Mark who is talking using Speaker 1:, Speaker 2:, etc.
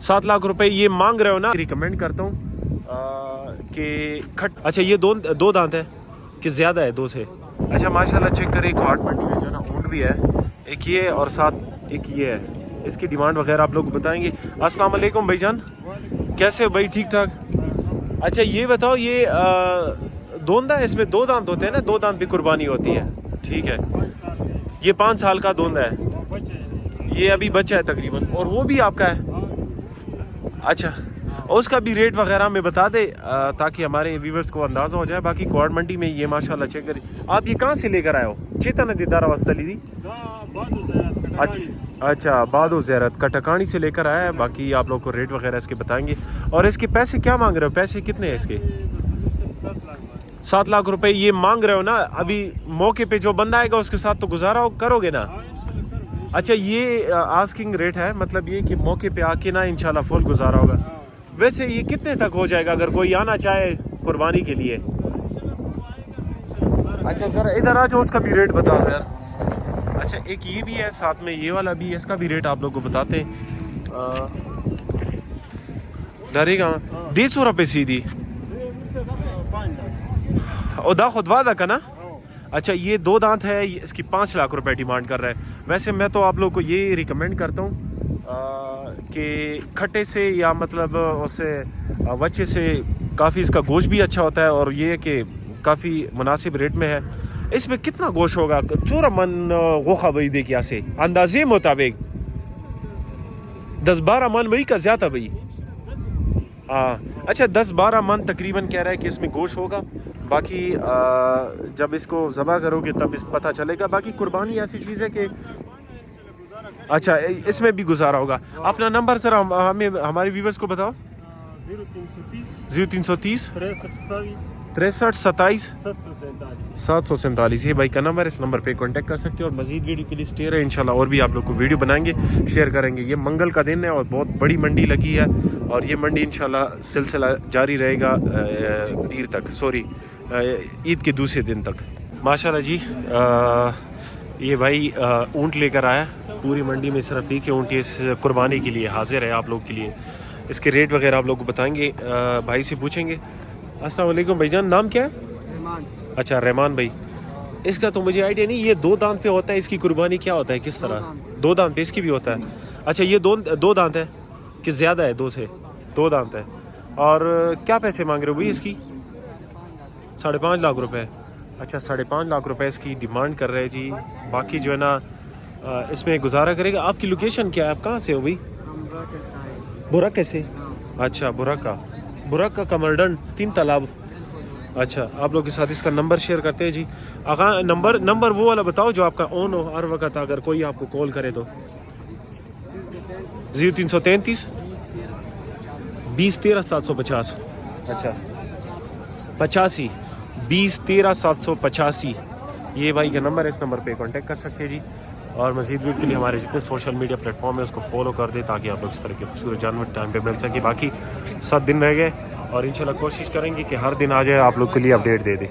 Speaker 1: 7 लाख रुपए ये मांग रहे हो ना। रिकमेंड करता हूँ कि अच्छा ये दो दांत है कि ज़्यादा है 2 से? अच्छा माशाल्लाह चेक करें, क्वार्ट मंडी में जो ना ऊँट भी है, एक ये और साथ एक ये है। इसकी डिमांड वगैरह आप लोग बताएंगे। अस्सलाम वालेकुम भाईजान, कैसे हो भाई? ठीक ठाक। अच्छा ये बताओ, ये दोंदा है, इसमें 2 दांत होते हैं ना? 2 दांत भी कुर्बानी होती है, ठीक है। ये 5 साल का दोंदा है, ये अभी बच्चा है तकरीबन, और वो भी आपका है? अच्छा, और उसका भी रेट वगैरह में बता दे ताकि हमारे व्यूवर्स को अंदाज़ा हो जाए। बाकी क्वार्ट मंडी में ये माशाल्लाह चेक करें। आप ये कहाँ से लेकर आए हो? चेतन दीदारा वस्तली दी? अच्छा बादो ज़ैरत कटकानी से लेकर आया है। बाकी आप लोग को रेट वगैरह इसके बताएंगे। और इसके पैसे क्या मांग रहे हो? पैसे कितने हैं इसके? 7 लाख रुपए ये मांग रहे हो ना? अभी मौके पे जो बंदा आएगा उसके साथ तो गुजारा करोगे ना? अच्छा ये आस्किंग रेट है, मतलब ये कि मौके पे आके ना इंशाल्लाह फुल गुजारा होगा। वैसे ये कितने तक हो जाएगा अगर कोई आना चाहे कुर्बानी के लिए? अच्छा सर इधर आ जाओ, उसका भी रेट बता दो यार। अच्छा एक ये भी है साथ में, ये वाला भी है, इसका भी रेट आप लोग को बताते हैं। डरेगा 150 रुपये सीधी उदा खुद वादा का ना। अच्छा ये 2 दांत है, इसकी 5 लाख रुपए डिमांड कर रहा है। वैसे मैं तो आप लोग को ये रिकमेंड करता हूँ कि खट्टे से या मतलब उससे बच्चे से काफ़ी इसका गोश्त भी अच्छा होता है, और ये कि काफ़ी मुनासिब रेट में है। इसमें कितना गोश्त होगा? 14 मन गोखा भाई दे क्या से अंदाजे मुताबिक 10-12 मन वही का ज़्यादा भाई। हाँ अच्छा 10-12 मन तकरीबन कह रहा है कि इसमें गोश्त होगा। बाकी जब इसको ज़बा करोगे तब इस पता चलेगा। बाकी कुर्बानी ऐसी चीज़ है कि अच्छा इसमें भी गुजारा होगा। अपना नंबर सर हमें हमारे व्यूवर्स को बताओ। 0330 63 27 747 ये भाई का नंबर है। इस नंबर पे कांटेक्ट कर सकते हो। और मजीद वीडियो के लिए स्टे रहे इंशाल्लाह, और भी आप लोग को वीडियो बनाएंगे, शेयर करेंगे। ये मंगल का दिन है और बहुत बड़ी मंडी लगी है, और ये मंडी इंशाल्लाह सिलसिला जारी रहेगा पीर तक, सॉरी ईद के दूसरे दिन तक माशाल्लाह जी। ये भाई ऊँट लेकर आया, पूरी मंडी में सिर्फ एक ही ऊँट इस कुर्बानी के लिए हाजिर है आप लोग के लिए। इसके रेट वगैरह आप लोग को बताएंगे, भाई से पूछेंगे। अस्सलाम वालेकुम भाईजान, नाम क्या है? रहमान। अच्छा रहमान भाई, इसका तो मुझे आइडिया नहीं, ये 2 दांत पे होता है, इसकी कुर्बानी क्या होता है, किस तरह? 2 दांत पे इसकी भी होता है? अच्छा ये 2 दांत है कि ज़्यादा है? 2 से 2 दांत है। और क्या पैसे मांग रहे हो भाई इसकी? 5.5 लाख रुपए। अच्छा 5.5 लाख रुपए इसकी डिमांड कर रहे हैं जी। बाकी जो है ना इसमें गुजारा करेगा। आपकी लोकेशन क्या है? आप कहाँ से हो भाई? बुरा कैसे? अच्छा बुरा का कमरडन 3 तालाब। अच्छा आप लोग के साथ इसका नंबर शेयर करते हैं जी। आगा नंबर वो वाला बताओ जो आपका ऑन हो हर वक्त, अगर कोई आपको कॉल करे तो। 0333 20 13 750। अच्छा 85 20 13 785 ये भाई का नंबर है। इस नंबर पे कांटेक्ट कर सकते हैं जी। और मज़ीद वीडियो के लिए हमारे जितने सोशल मीडिया प्लेटफॉर्म है उसको फॉलो कर दे, ताकि आप लोग इस तरह के खूबसूरत जानवर टाइम पे मिल सके। बाकी 7 दिन रह गए और इंशाल्लाह कोशिश करेंगे कि हर दिन आ जाए, आप लोग के लिए अपडेट दे दें।